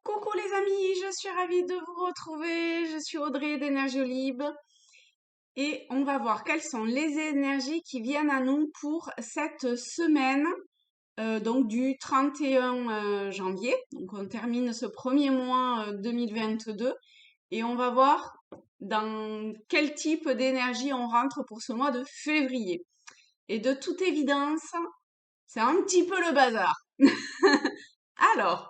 Coucou les amis, je suis ravie de vous retrouver. Je suis Audrey d'Énergie Libre et on va voir quelles sont les énergies qui viennent à nous pour cette semaine, donc du 31 janvier. Donc on termine ce premier mois 2022 et on va voir dans quel type d'énergie on rentre pour ce mois de février. Et de toute évidence, c'est un petit peu le bazar. Alors,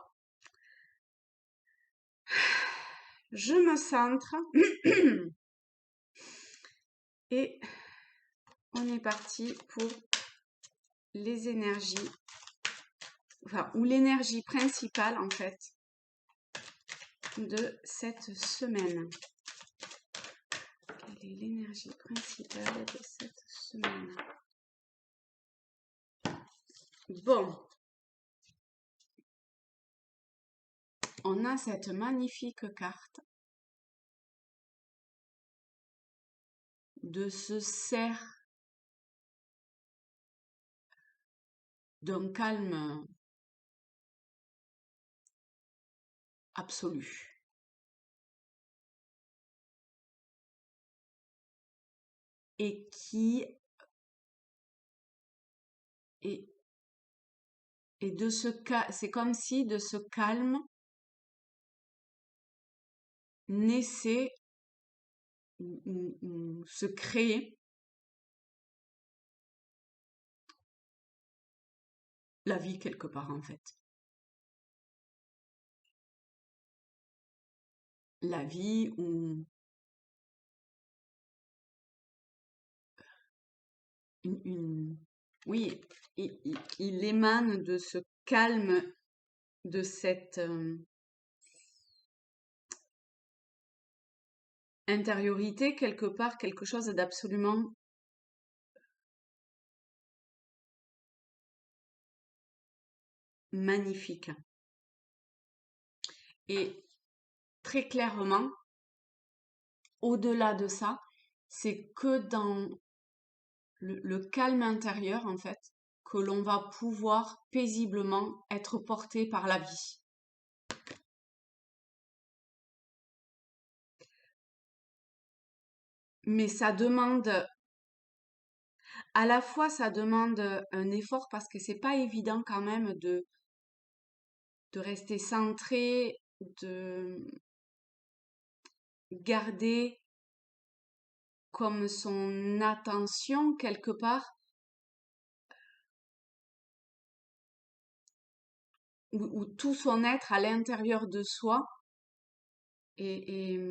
je me centre et on est parti pour les énergies, enfin, ou l'énergie principale en fait de cette semaine. Quelle est l'énergie principale de cette semaine? Bon, on a cette magnifique carte de ce cerf d'un calme absolu. Et qui est, et de ce c'est comme si de ce calme naissait ou se créait la vie quelque part en fait. La vie ou oui, il émane de ce calme, de cette intériorité, quelque part, quelque chose d'absolument magnifique. Et très clairement, au-delà de ça, c'est que dans le calme intérieur, en fait, que l'on va pouvoir paisiblement être porté par la vie. Mais ça demande, à la fois, ça demande un effort parce que c'est pas évident quand même de rester centré, de garder comme son attention quelque part, ou tout son être à l'intérieur de soi. Et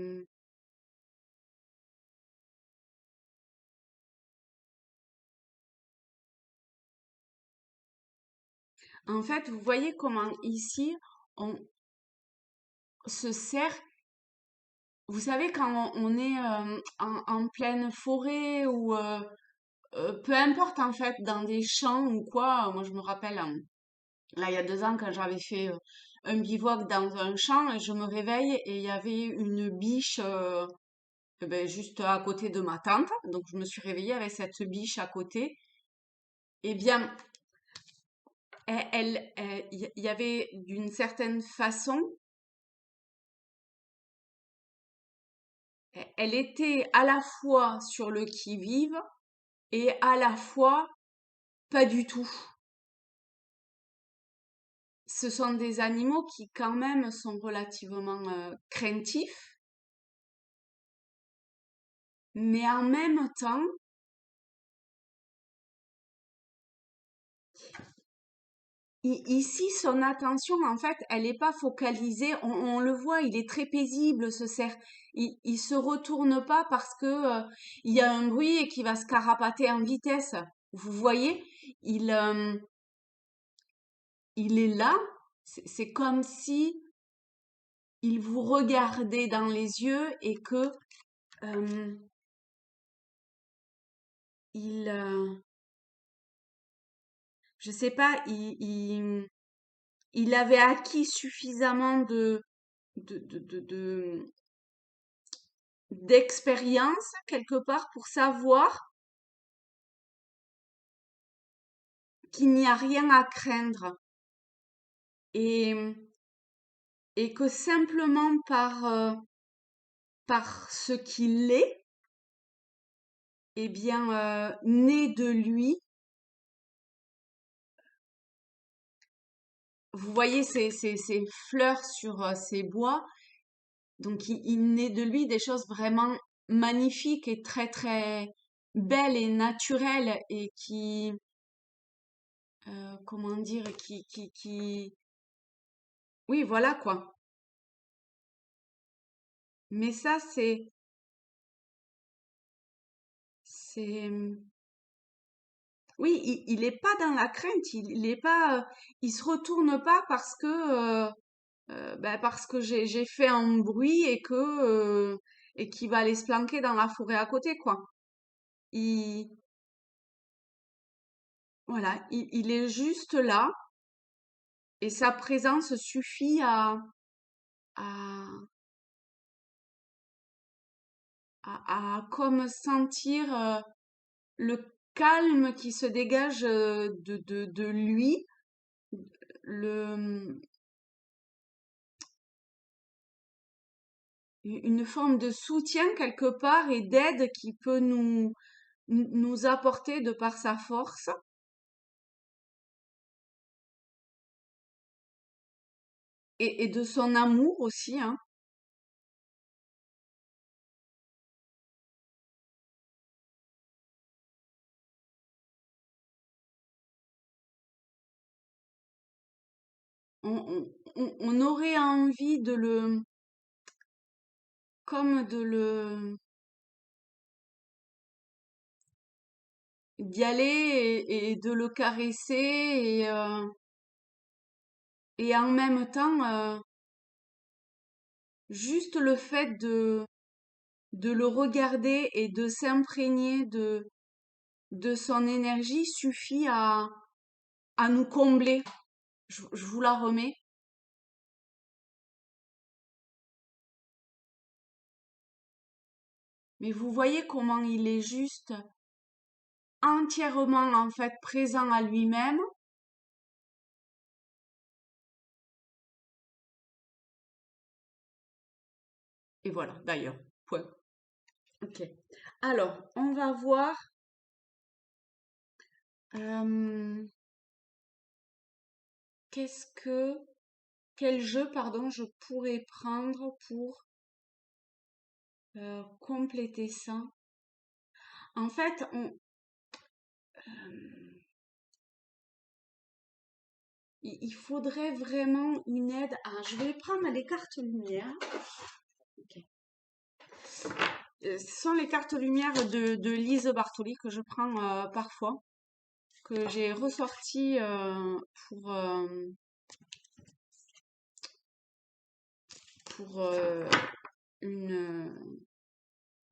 en fait, vous voyez comment ici, on se sert, vous savez, quand on est en pleine forêt ou peu importe en fait, dans des champs ou quoi, moi je me rappelle, là il y a 2 ans quand j'avais fait un bivouac dans un champ, je me réveille et il y avait une biche ben, juste à côté de ma tante. Donc je me suis réveillée avec cette biche à côté. Eh bien, il y avait d'une certaine façon, elle était à la fois sur le qui-vive et à la fois pas du tout. Ce sont des animaux qui quand même sont relativement craintifs, mais en même temps, ici, son attention, en fait, elle n'est pas focalisée. On le voit, il est très paisible, ce cerf. Il se retourne pas parce que il y a un bruit et qu'il va se carapater en vitesse. Vous voyez, il, euh, il est là. C'est comme si il vous regardait dans les yeux et que euh, il, je sais pas, il avait acquis suffisamment de d'expérience quelque part pour savoir qu'il n'y a rien à craindre. Et, et que simplement par ce qu'il est, eh bien, né de lui, vous voyez ces fleurs sur ces bois, donc il naît de lui des choses vraiment magnifiques et très très belles et naturelles et qui, comment dire, oui, voilà quoi. Mais ça, c'est, oui, il est pas dans la crainte, il est pas, il se retourne pas parce que j'ai fait un bruit et qu'il va aller se planquer dans la forêt à côté, quoi. Il, voilà, il est juste là et sa présence suffit à, à comme sentir le calme qui se dégage de lui, le, une forme de soutien quelque part et d'aide qui peut nous apporter de par sa force et de son amour aussi, hein. On aurait envie de comme d'y aller et de le caresser et en même temps, juste le fait de le regarder et de s'imprégner de son énergie suffit à nous combler. Je vous la remets. Mais vous voyez comment il est juste entièrement en fait présent à lui-même. Et voilà, d'ailleurs. Point. Ok. Alors, on va voir euh, qu'est-ce que quel jeu, pardon, je pourrais prendre pour compléter ça. En fait, il faudrait vraiment une aide. Ah, je vais prendre les cartes lumière. Ok. Ce sont les cartes lumière de Lise Bartoli que je prends parfois, que j'ai ressorties pour, pour une,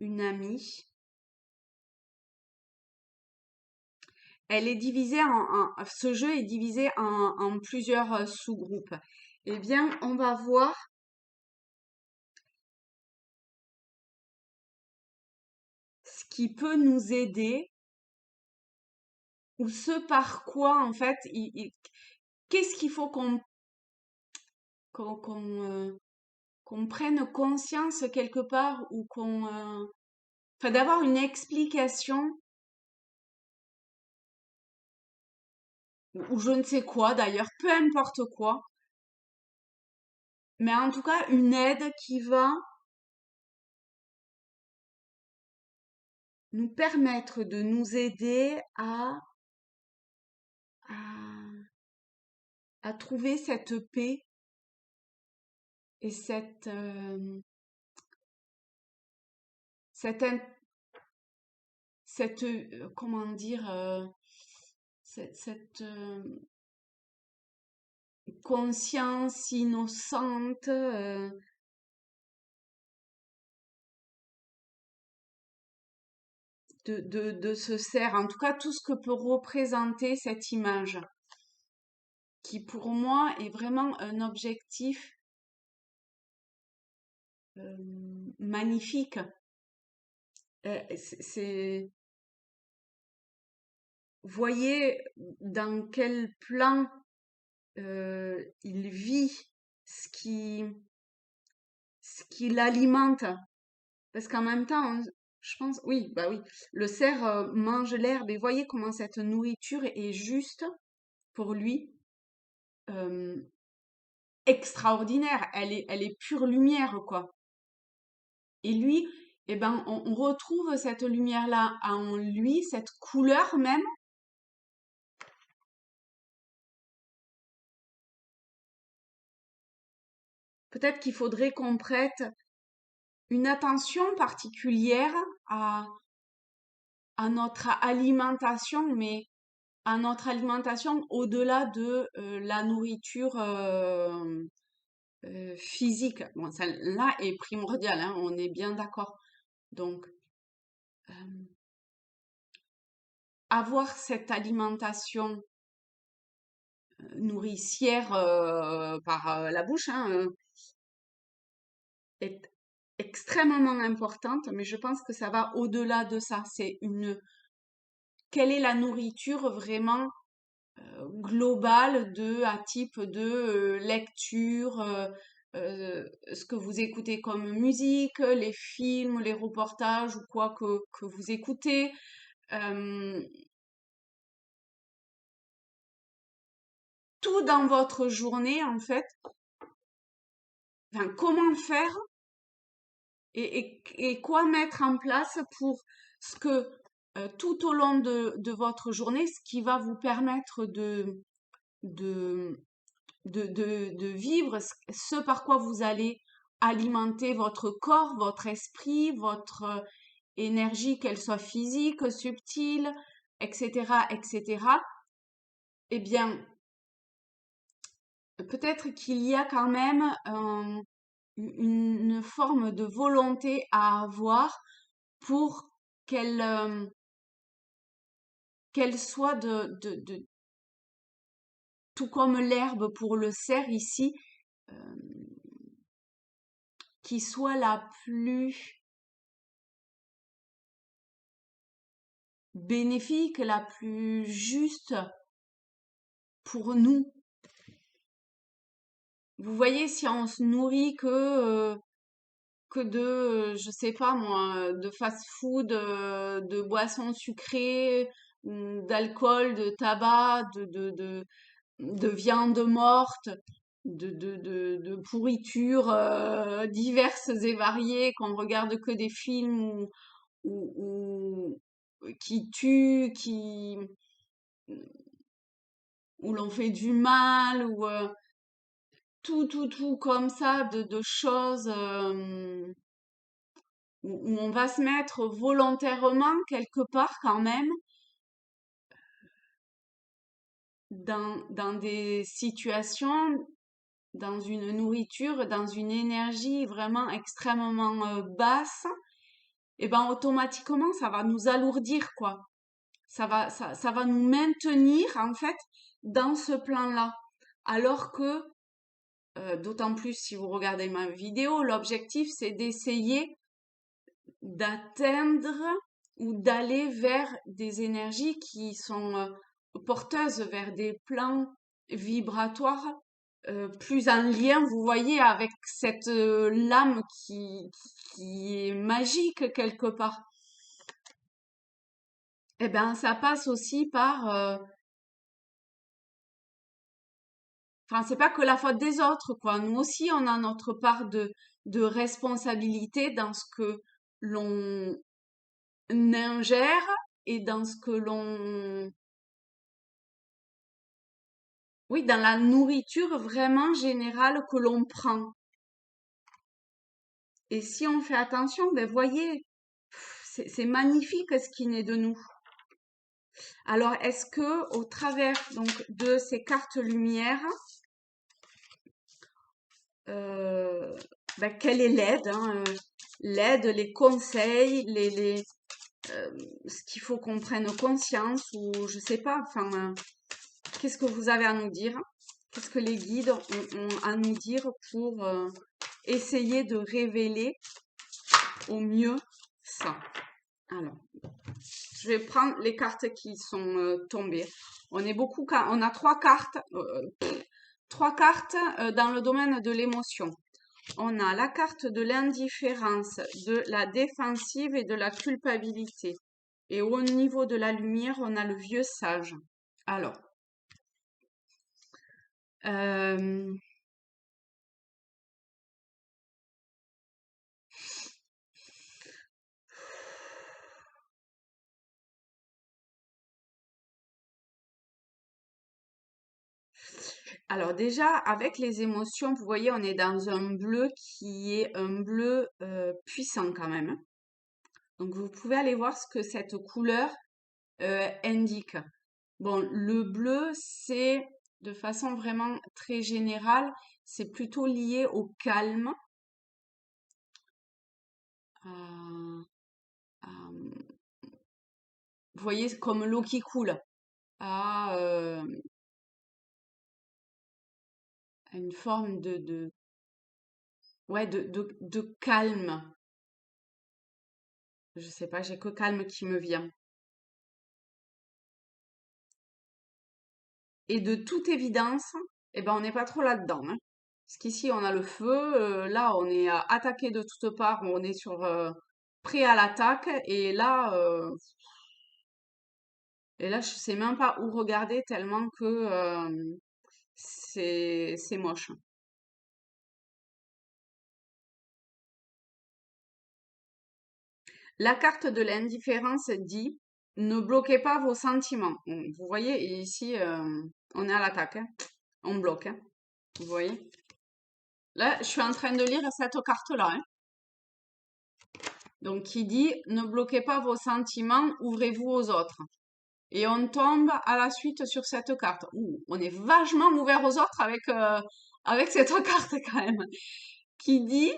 une amie. Elle est divisée ce jeu est divisé en plusieurs sous-groupes. Eh bien, on va voir ce qui peut nous aider ou ce par quoi, en fait, qu'est-ce qu'il faut qu'on, qu'on, euh, qu'on prenne conscience quelque part ou enfin, d'avoir une explication ou je ne sais quoi d'ailleurs, peu importe quoi, mais en tout cas une aide qui va nous permettre de nous aider à, à trouver cette paix et cette, in- cette comment dire, cette conscience innocente de ce cerf, en tout cas tout ce que peut représenter cette image, qui pour moi est vraiment un objectif magnifique. Voyez dans quel plan il vit ce ce qui l'alimente. Parce qu'en même temps, je pense, oui, bah oui, le cerf mange l'herbe et voyez comment cette nourriture est juste pour lui, euh, extraordinaire. Elle est pure lumière, quoi. Et lui, eh ben, on retrouve cette lumière-là en lui, cette couleur même. Peut-être qu'il faudrait qu'on prête une attention particulière à, à notre alimentation, mais à notre alimentation au-delà de la nourriture physique. Bon, celle-là est primordiale, hein, on est bien d'accord. Donc, euh, avoir cette alimentation nourricière par la bouche hein, est extrêmement importante, mais je pense que ça va au-delà de ça. C'est une, quelle est la nourriture vraiment globale de un type de lecture, ce que vous écoutez comme musique, les films, les reportages ou quoi que vous écoutez. euh, Tout dans votre journée, en fait, enfin, comment faire et quoi mettre en place pour ce que tout au long de votre journée, ce qui va vous permettre de, de vivre ce par quoi vous allez alimenter votre corps, votre esprit, votre énergie, qu'elle soit physique, subtile, etc., etc., eh bien, peut-être qu'il y a quand même une forme de volonté à avoir pour qu'elle qu'elle soit tout comme l'herbe pour le cerf ici, euh, qui soit la plus bénéfique, la plus juste pour nous. Vous voyez, si on se nourrit que de, je sais pas moi, de fast-food, de boissons sucrées, d'alcool, de tabac, de viande morte, de pourritures diverses et variées, qu'on regarde que des films qui tuent, où l'on fait du mal, ou tout comme ça, de choses où on va se mettre volontairement quelque part quand même dans des situations, dans une nourriture, dans une énergie vraiment extrêmement basse, et ben automatiquement ça va nous alourdir quoi. Ça va nous maintenir en fait dans ce plan-là. Alors que, d'autant plus si vous regardez ma vidéo, l'objectif c'est d'essayer d'atteindre ou d'aller vers des énergies qui sont porteuses vers des plans vibratoires plus en lien, vous voyez, avec cette lame qui est magique quelque part. Eh ben, ça passe aussi par, enfin, c'est pas que la faute des autres, quoi. Nous aussi, on a notre part de responsabilité dans ce que l'on ingère et dans ce que l'on, oui, dans la nourriture vraiment générale que l'on prend. Et si on fait attention, ben voyez, c'est magnifique ce qui naît de nous. Alors, est-ce que au travers donc de ces cartes lumière, euh, ben, quelle est l'aide, hein, l'aide, les conseils, euh, ce qu'il faut qu'on prenne conscience ou je sais pas, enfin, qu'est-ce que vous avez à nous dire? Qu'est-ce que les guides ont à nous dire pour essayer de révéler au mieux ça? Alors, je vais prendre les cartes qui sont tombées. On est beaucoup, on a trois cartes. trois cartes dans le domaine de l'émotion. On a la carte de l'indifférence, de la défensive et de la culpabilité. Et au niveau de la lumière, on a le vieux sage. Alors, euh, alors déjà, avec les émotions, vous voyez, on est dans un bleu qui est un bleu puissant quand même, hein. Donc vous pouvez aller voir ce que cette couleur indique. Bon, le bleu, c'est de façon vraiment très générale, c'est plutôt lié au calme, à- à- vous voyez, comme l'eau qui coule, à, à une forme ouais, de calme. Je sais pas, j'ai que calme qui me vient. Et de toute évidence, eh ben, on n'est pas trop là-dedans, hein. Parce qu'ici, on a le feu, là, on est attaqué de toutes parts, on est prêt à l'attaque, et là, je sais même pas où regarder tellement que c'est moche. La carte de l'indifférence dit ne bloquez pas vos sentiments. Vous voyez, ici, on est à l'attaque, hein. On bloque, hein. Vous voyez? Là, je suis en train de lire cette carte-là, hein. Donc, qui dit ne bloquez pas vos sentiments, ouvrez-vous aux autres. Et on tombe à la suite sur cette carte. Ouh, on est vachement ouvert aux autres avec cette carte quand même. Qui dit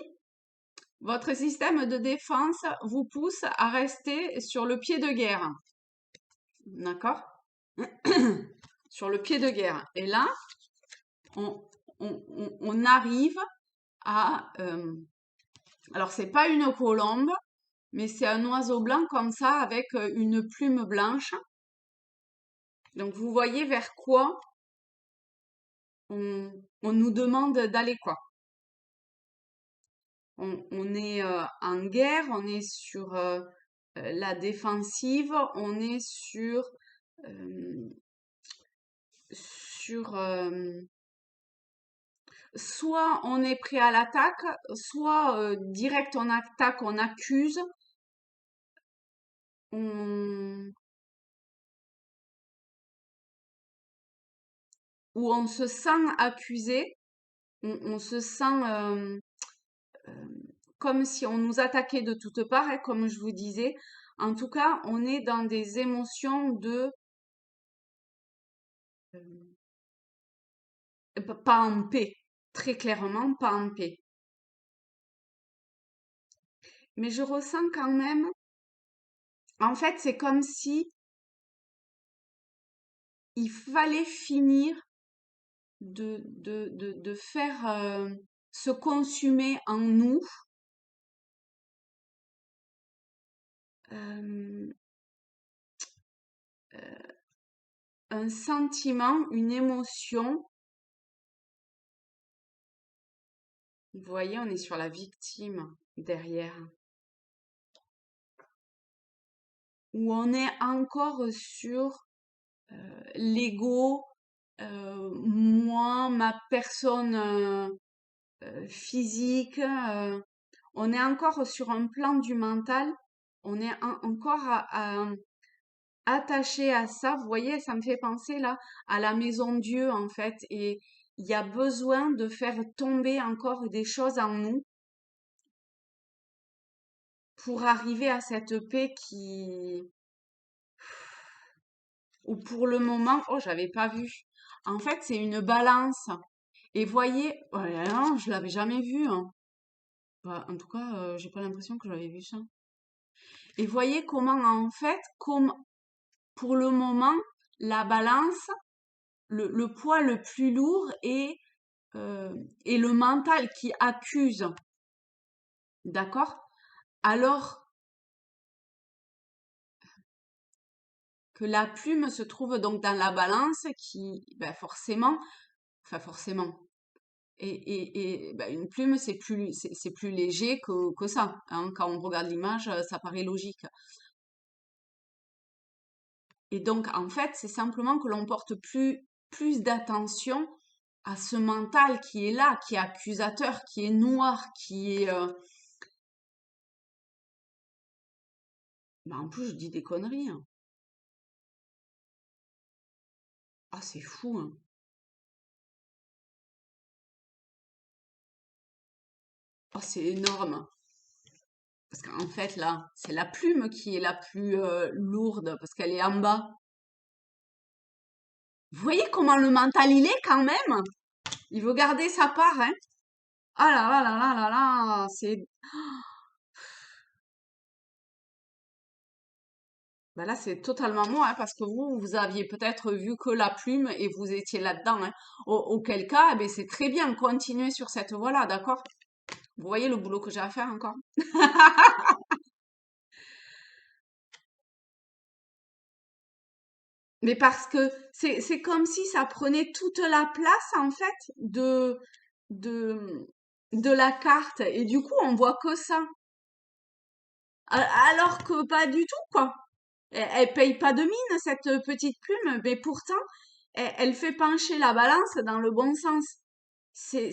votre système de défense vous pousse à rester sur le pied de guerre. D'accord? Sur le pied de guerre. Et là, on, on arrive à... alors, c'est pas une colombe, mais c'est un oiseau blanc comme ça avec une plume blanche. Donc, vous voyez vers quoi on nous demande d'aller, quoi. On est en guerre, on est sur la défensive, on est euh, sur soit on est prêt à l'attaque, soit direct on attaque, on accuse, on, ou on se sent accusé, on se sent euh, comme si on nous attaquait de toutes parts, hein, comme je vous disais. En tout cas, on est dans des émotions de pas en paix, très clairement pas en paix. Mais je ressens quand même, en fait, c'est comme si il fallait finir de faire se consumer en nous euh, un sentiment, une émotion. Vous voyez, on est sur la victime derrière, où on est encore sur l'ego, moi, ma personne physique. On est encore sur un plan du mental. On est encore attaché à ça. Vous voyez, ça me fait penser là à la maison Dieu en fait. Et il y a besoin de faire tomber encore des choses en nous pour arriver à cette paix ou pour le moment, oh, j'avais pas vu. En fait, c'est une balance. Et voyez, oh là là, je l'avais jamais vu, hein. Bah, en tout cas, j'ai pas l'impression que j'avais vu ça. Et voyez comment, en fait, comme pour le moment, la balance, le poids le plus lourd est le mental qui accuse. D'accord? Alors que la plume se trouve donc dans la balance qui, ben forcément, enfin forcément. Bah, une plume, c'est plus léger que ça, hein. Quand on regarde l'image, ça paraît logique. Et donc, en fait, c'est simplement que l'on porte plus d'attention à ce mental qui est là, qui est accusateur, qui est noir, qui est... Bah, en plus, je dis des conneries, hein. Ah, c'est fou, hein. Ah, c'est énorme. Parce qu'en fait, là, c'est la plume qui est la plus lourde, parce qu'elle est en bas. Vous voyez comment le mental il est quand même? Il veut garder sa part, hein? Ah là là là là là là, c'est... Ben là, c'est totalement moi, hein, parce que vous aviez peut-être vu que la plume et vous étiez là-dedans, hein. Auquel cas, eh ben, c'est très bien, continuez sur cette voie-là, d'accord? Vous voyez le boulot que j'ai à faire encore? Mais parce que c'est comme si ça prenait toute la place, en fait, de, de la carte. Et du coup, on voit que ça. Alors que pas du tout, quoi. Elle paye pas de mine, cette petite plume, mais pourtant, elle fait pencher la balance dans le bon sens. C'est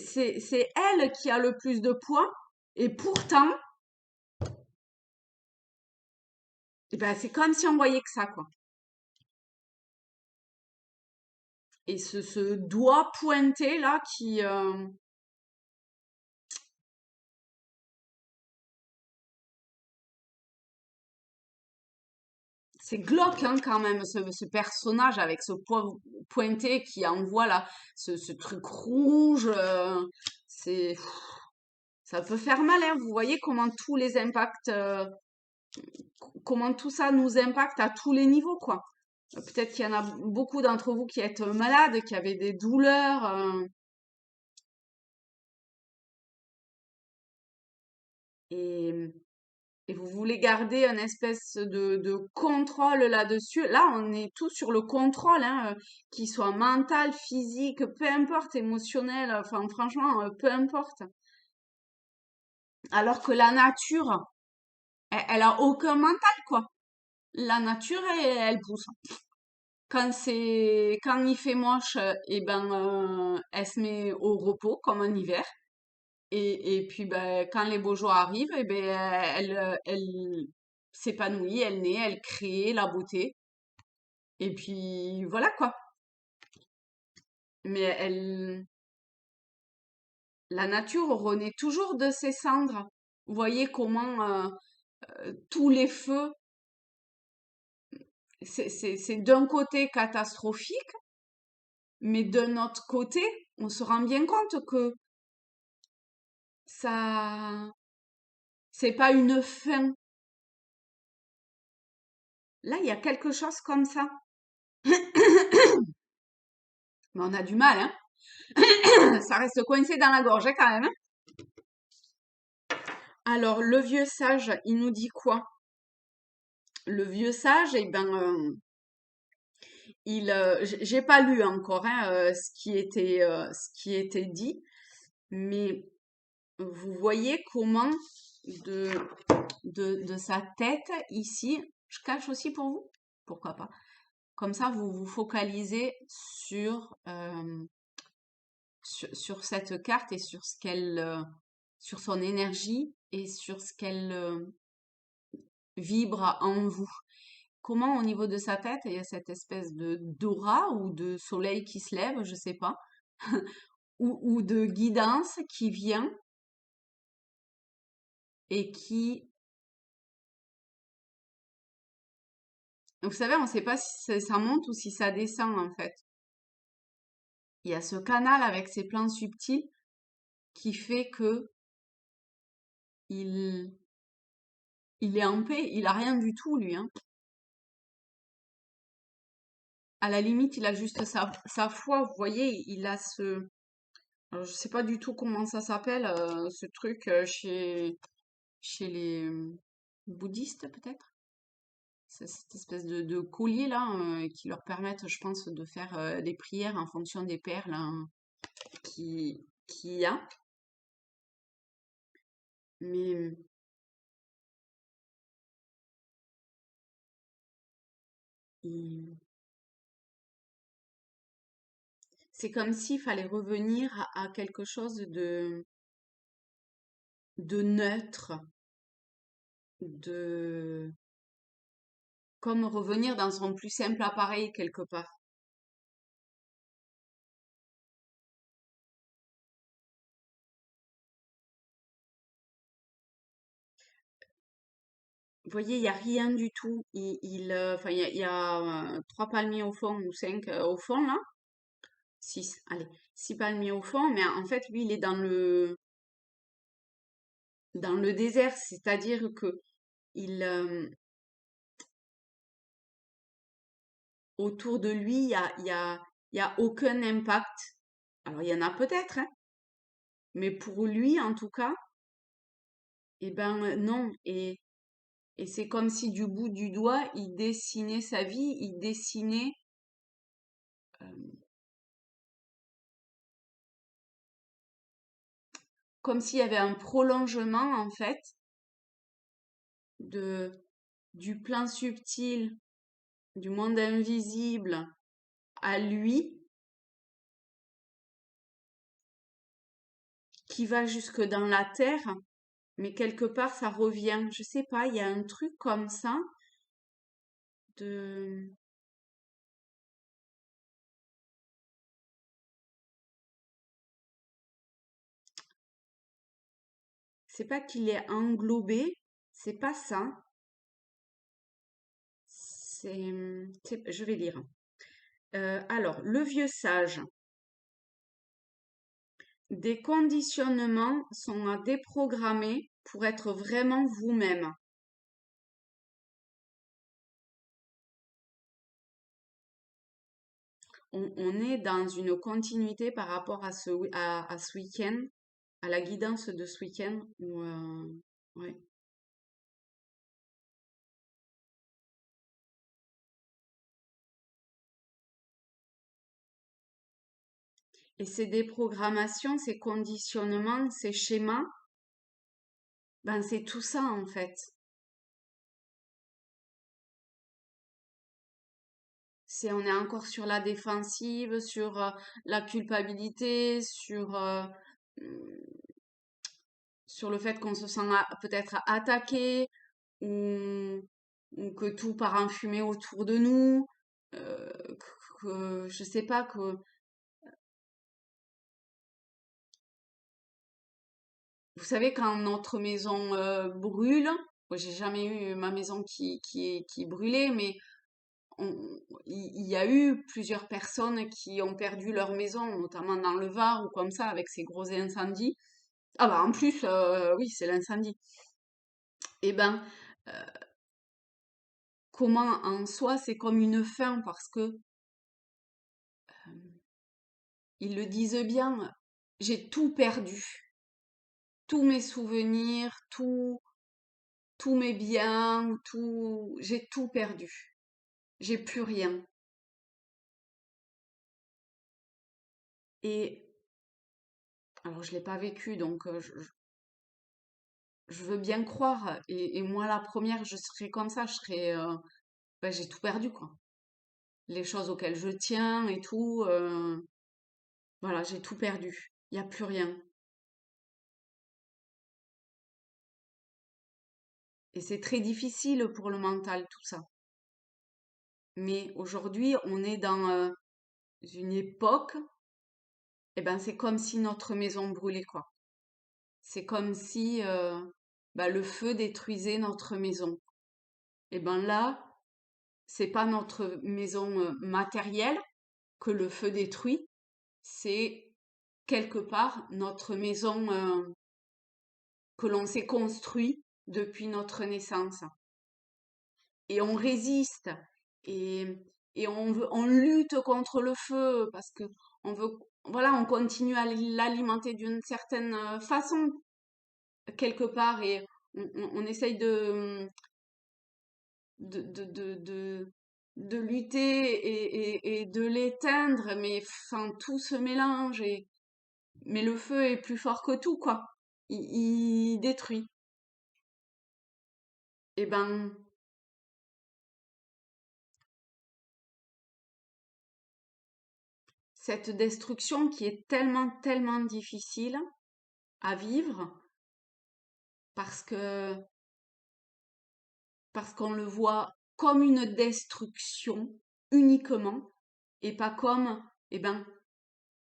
elle qui a le plus de poids, et pourtant, eh ben, c'est comme si on voyait que ça, quoi. Et ce doigt pointé, là, qui... c'est glauque, hein, quand même, ce personnage avec ce pointé qui envoie, là, ce truc rouge. C'est... Ça peut faire mal, hein. Vous voyez comment tous les impacts... comment tout ça nous impacte à tous les niveaux, quoi. Peut-être qu'il y en a beaucoup d'entre vous qui êtes malades, qui avez des douleurs, et, et vous voulez garder un espèce de contrôle là-dessus. Là, on est tous sur le contrôle, hein, qu'il soit mental, physique, peu importe, émotionnel, enfin franchement, peu importe. Alors que la nature, elle a aucun mental, quoi. La nature, elle pousse. Quand il fait moche, et ben, elle se met au repos comme en hiver. Et puis ben, quand les beaux jours arrivent, et ben, elle s'épanouit, elle naît, elle crée la beauté. Et puis voilà quoi. Mais la nature renaît toujours de ses cendres. Vous voyez comment tous les feux, c'est d'un côté catastrophique, mais d'un autre côté, on se rend bien compte que ça, c'est pas une fin. Là, il y a quelque chose comme ça. Mais on a du mal, hein. Ça reste coincé dans la gorge, hein, quand même, hein. Alors, le vieux sage, il nous dit quoi? Le vieux sage, eh ben, j'ai pas lu encore, hein, ce qui était dit, mais vous voyez comment de, de sa tête ici, je cache aussi pour vous, pourquoi pas. Comme ça, vous vous focalisez sur cette carte et sur ce sur son énergie et sur ce qu'elle vibre en vous. Comment au niveau de sa tête, il y a cette espèce de d'aura ou de soleil qui se lève, je sais pas, ou de guidance qui vient et qui, vous savez, on ne sait pas si ça monte ou si ça descend en fait. Il y a ce canal avec ses plans subtils qui fait que il, il est en paix, il a rien du tout lui, hein. À la limite, il a juste sa foi, vous voyez, il a alors, je sais pas du tout comment ça s'appelle, ce truc chez les bouddhistes peut-être. C'est cette espèce de collier là qui leur permettent, je pense, de faire des prières en fonction des perles, hein. qu'il y a. Mais il- c'est comme s'il fallait revenir à quelque chose de neutre, de comme revenir dans son plus simple appareil quelque part. Vous voyez, il n'y a rien du tout. Enfin, il y a 3 palmiers au fond ou 5 au fond là. 6, allez, 6 palmiers au fond, mais en fait, lui, il est dans le désert, c'est-à-dire que il, autour de lui, il y a aucun impact. Alors, il y en a peut-être, hein, mais pour lui, en tout cas, eh ben non. Et c'est comme si du bout du doigt, il dessinait sa vie, il dessinait euh, comme s'il y avait un prolongement, en fait, de, du plan subtil, du monde invisible à lui, qui va jusque dans la terre, mais quelque part, ça revient. Je sais pas, il y a un truc comme ça de... C'est pas qu'il est englobé, c'est pas ça. Je vais lire. Alors, le vieux sage. Des conditionnements sont à déprogrammer pour être vraiment vous-même. On est dans une continuité par rapport à ce week-end, à la guidance de ce week-end. Ouais. Et ces déprogrammations, ces conditionnements, ces schémas, ben c'est tout ça en fait. On est encore sur la défensive, sur la culpabilité, sur le fait qu'on se sent peut-être attaqué ou, ou que tout part en fumée autour de nous, euh, je sais pas, que vous savez quand notre maison brûle, moi j'ai jamais eu ma maison qui brûlait, mais il y a eu plusieurs personnes qui ont perdu leur maison, notamment dans le Var ou comme ça, avec ces gros incendies. Ah bah en plus, oui, c'est l'incendie. Eh ben, comment en soi, c'est comme une fin, parce que ils le disent bien, j'ai tout perdu, tous mes souvenirs, tous mes biens, j'ai tout perdu, j'ai plus rien. Et alors je l'ai pas vécu, donc je veux bien croire. Et moi, la première, je serais comme ça, ben, j'ai tout perdu, quoi. Les choses auxquelles je tiens et tout, voilà, j'ai tout perdu. Il n'y a plus rien. Et c'est très difficile pour le mental, tout ça. Mais aujourd'hui, on est dans une époque, et ben c'est comme si notre maison brûlait, quoi. C'est comme si bah, le feu détruisait notre maison. Et ben là, c'est pas notre maison matérielle que le feu détruit, c'est quelque part notre maison que l'on s'est construit depuis notre naissance. Et on résiste et, et on lutte contre le feu parce que on veut, voilà, on continue à l'alimenter d'une certaine façon quelque part et on essaye de lutter et de l'éteindre, mais enfin tout se mélange mais le feu est plus fort que tout, quoi. Il détruit. Et ben, cette destruction qui est tellement, tellement difficile à vivre parce que parce qu'on le voit comme une destruction uniquement et pas comme, eh ben,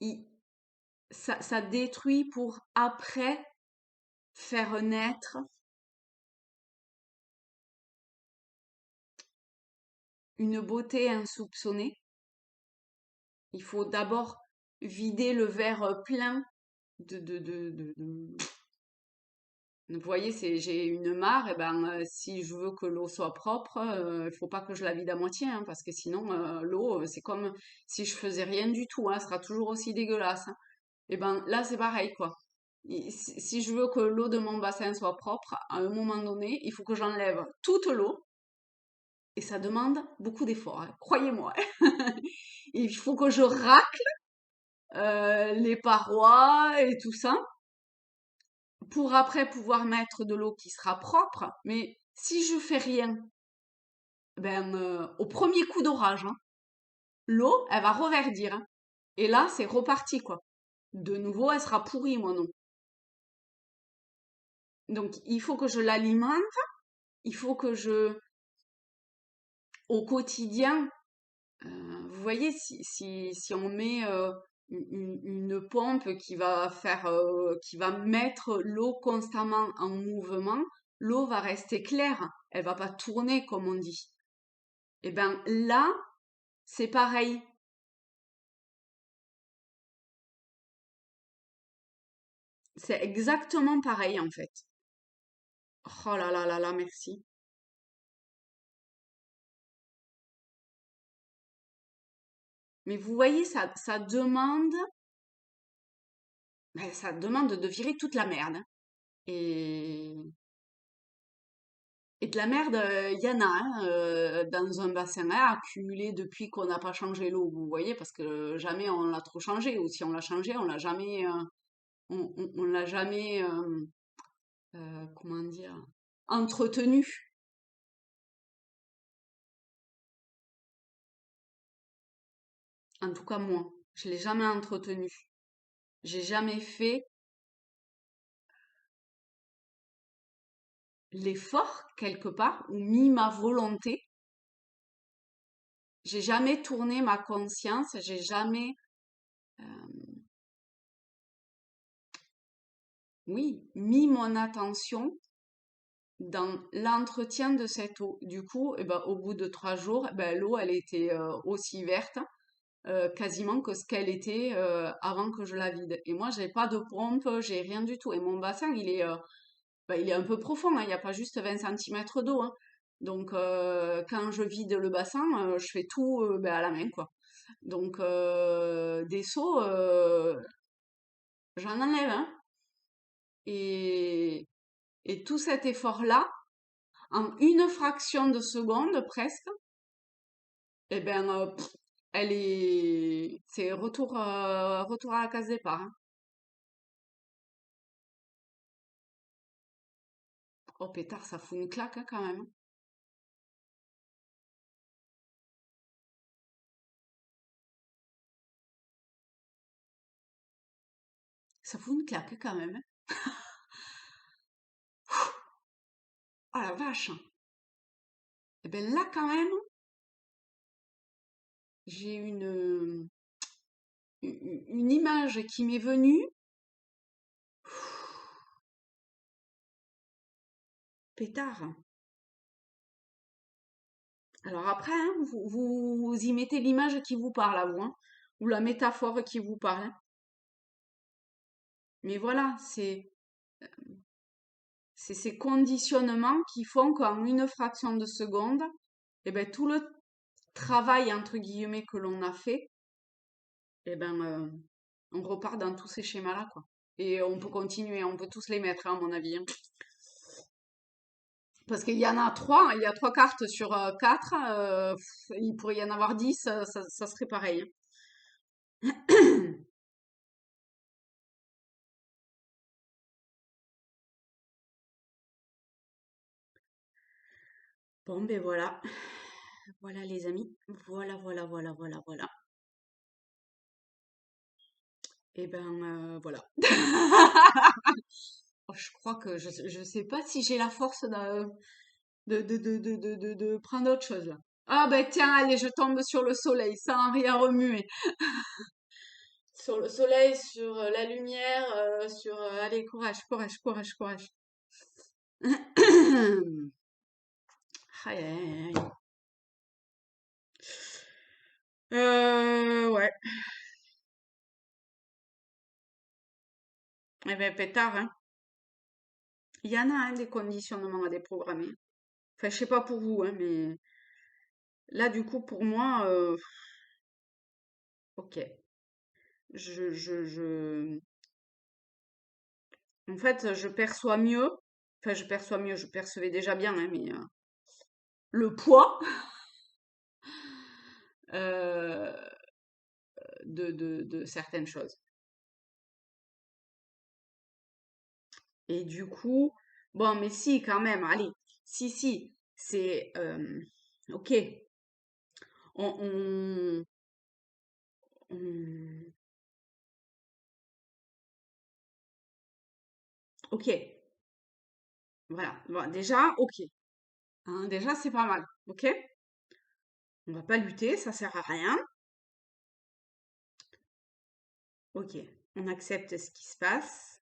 il- ça détruit pour après faire naître une beauté insoupçonnée. Il faut d'abord vider le verre plein vous voyez, j'ai une mare, et ben, si je veux que l'eau soit propre, il faut pas que je la vide à moitié, hein, parce que sinon, l'eau, c'est comme si je faisais rien du tout, hein, elle sera toujours aussi dégueulasse, hein. Et ben, là, c'est pareil, quoi. Si je veux que l'eau de mon bassin soit propre, à un moment donné, il faut que j'enlève toute l'eau, et ça demande beaucoup d'efforts, hein, croyez-moi. Il faut que je racle les parois et tout ça, pour après pouvoir mettre de l'eau qui sera propre. Mais si je fais rien, ben, au premier coup d'orage, hein, l'eau, elle va reverdir, hein. Et là, c'est reparti, quoi. De nouveau, elle sera pourrie, mon eau. Donc, il faut que je l'alimente, il faut que au quotidien, vous voyez, si on met une pompe qui va mettre l'eau constamment en mouvement, l'eau va rester claire, elle va pas tourner, comme on dit. Et ben là, c'est pareil. C'est exactement pareil en fait. Oh là là là là, merci. Mais vous voyez, ça demande de virer toute la merde, hein. Et, et de la merde, il y en a, hein, dans un bassin à accumulé depuis qu'on n'a pas changé l'eau, vous voyez, parce que jamais on l'a trop changé, ou si on l'a changé, on l'a jamais, on l'a jamais, comment dire, entretenu. En tout cas, moi, je l'ai jamais entretenu. J'ai jamais fait l'effort quelque part ou mis ma volonté. J'ai jamais tourné ma conscience, j'ai jamais, oui, mis mon attention dans l'entretien de cette eau. Du coup, eh ben, au bout de 3 jours, eh ben, l'eau, elle était aussi verte, quasiment que ce qu'elle était avant que je la vide. Et moi, j'ai pas de pompe, j'ai rien du tout. Et mon bassin, il est un peu profond, hein, il n'y a pas juste 20 centimètres d'eau, hein. Donc, quand je vide le bassin, je fais tout ben, à la main, quoi. Donc, des seaux, j'en enlève, hein. Et, et tout cet effort-là, en une fraction de seconde presque, eh ben, c'est retour à la case départ, hein. Oh pétard, ça fout une claque hein, quand même, hein. Ça fout une claque quand même, hein. Oh la vache. Eh ben là quand même, j'ai une image qui m'est venue. Pétard. Alors après, hein, vous y mettez l'image qui vous parle à vous, hein, ou la métaphore qui vous parle, hein. Mais voilà, c'est ces conditionnements qui font qu'en une fraction de seconde, eh ben, tout le travail, entre guillemets, que l'on a fait, eh ben, on repart dans tous ces schémas-là, quoi. Et on peut continuer, on peut tous les mettre, hein, à mon avis, hein. Parce qu'il y en a trois, hein, il y a 3 cartes sur 4, il pourrait y en avoir 10, ça serait pareil, hein. Bon, ben voilà. Voilà les amis. Voilà, voilà, voilà, voilà, voilà. Et ben voilà. Oh, je crois que je sais pas si j'ai la force de prendre autre chose là. Ah ben tiens, allez, je tombe sur le soleil sans rien remuer. Sur le soleil, sur la lumière, sur... allez, courage, courage, courage, courage. Aïe, aïe, aïe, aïe. Ouais. Eh ben pétard, hein. Il y en a, hein, des conditionnements à déprogrammer. Enfin, je sais pas pour vous, hein, mais là, du coup, pour moi, ok. Je... En fait, je perçois mieux. Enfin, je perçois mieux. Je percevais déjà bien, hein, mais le poids euh, de certaines choses. Et du coup, bon, mais si, quand même, allez. Si, si, c'est... ok. On, on- ok. Voilà. Bon, déjà, ok. Hein, déjà, c'est pas mal. Ok? On va pas lutter, ça sert à rien. Ok. On accepte ce qui se passe.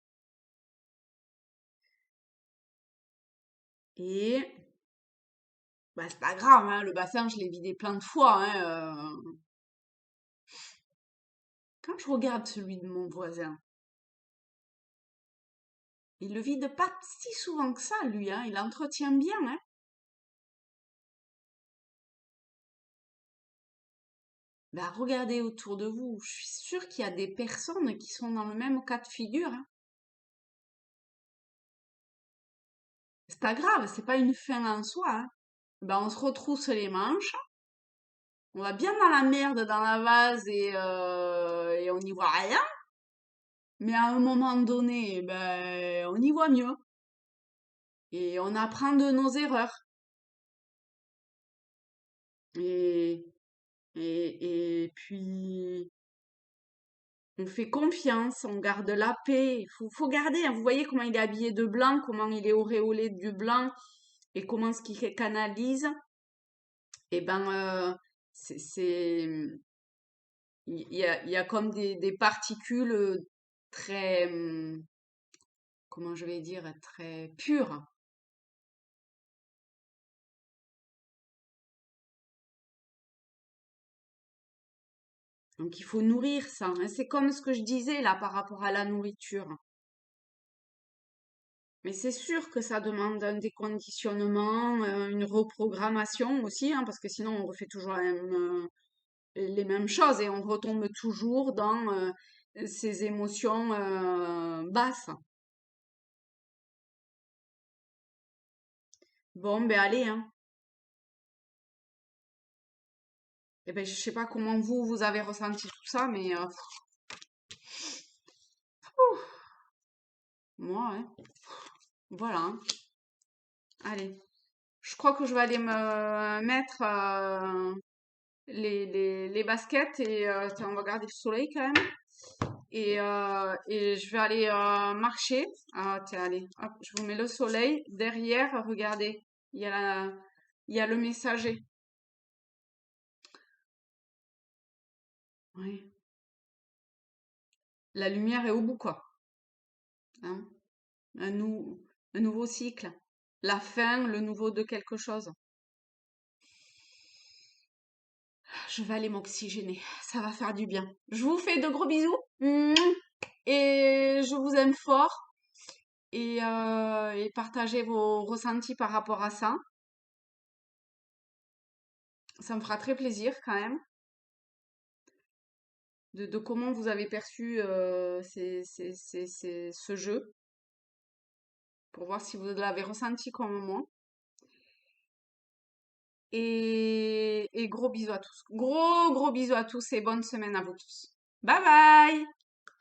Et bah, c'est pas grave, hein, le bassin, je l'ai vidé plein de fois. Hein, Quand je regarde celui de mon voisin, il le vide pas si souvent que ça, lui. Hein, il entretient bien. Hein. Bah, regardez autour de vous. Je suis sûre qu'il y a des personnes qui sont dans le même cas de figure. Hein. C'est pas grave, c'est pas une fin en soi. Hein. Ben, on se retrousse les manches. On va bien dans la merde dans la vase et on n'y voit rien. Mais à un moment donné, ben, on y voit mieux. Et on apprend de nos erreurs. Et, et puis, on fait confiance, on garde la paix. Faut garder, hein. Vous voyez comment il est habillé de blanc, comment il est auréolé du blanc et comment ce qu'il canalise. Et ben, il y a comme des particules très, comment je vais dire, très pures. Donc il faut nourrir ça. Hein. C'est comme ce que je disais là par rapport à la nourriture. Mais c'est sûr que ça demande un déconditionnement, une reprogrammation aussi, hein, parce que sinon on refait toujours les mêmes choses et on retombe toujours dans ces émotions basses. Bon, ben allez, hein. Eh ben, je sais pas comment vous avez ressenti tout ça, mais moi, hein, voilà. Hein. Allez, je crois que je vais aller me mettre les baskets et tiens, on va garder le soleil quand même. Et je vais aller marcher. Ah, tiens, allez, hop, je vous mets le soleil. Derrière, regardez, il y a il y a le messager. Oui. La lumière est au bout, quoi. Hein. Un, un nouveau cycle. La fin, le nouveau de quelque chose. Je vais aller m'oxygéner. Ça va faire du bien. Je vous fais de gros bisous. Et je vous aime fort. Et partagez vos ressentis par rapport à ça. Ça me fera très plaisir quand même. De comment vous avez perçu ce jeu. Pour voir si vous l'avez ressenti comme moi. Et gros bisous à tous. Gros bisous à tous et bonne semaine à vous tous. Bye bye!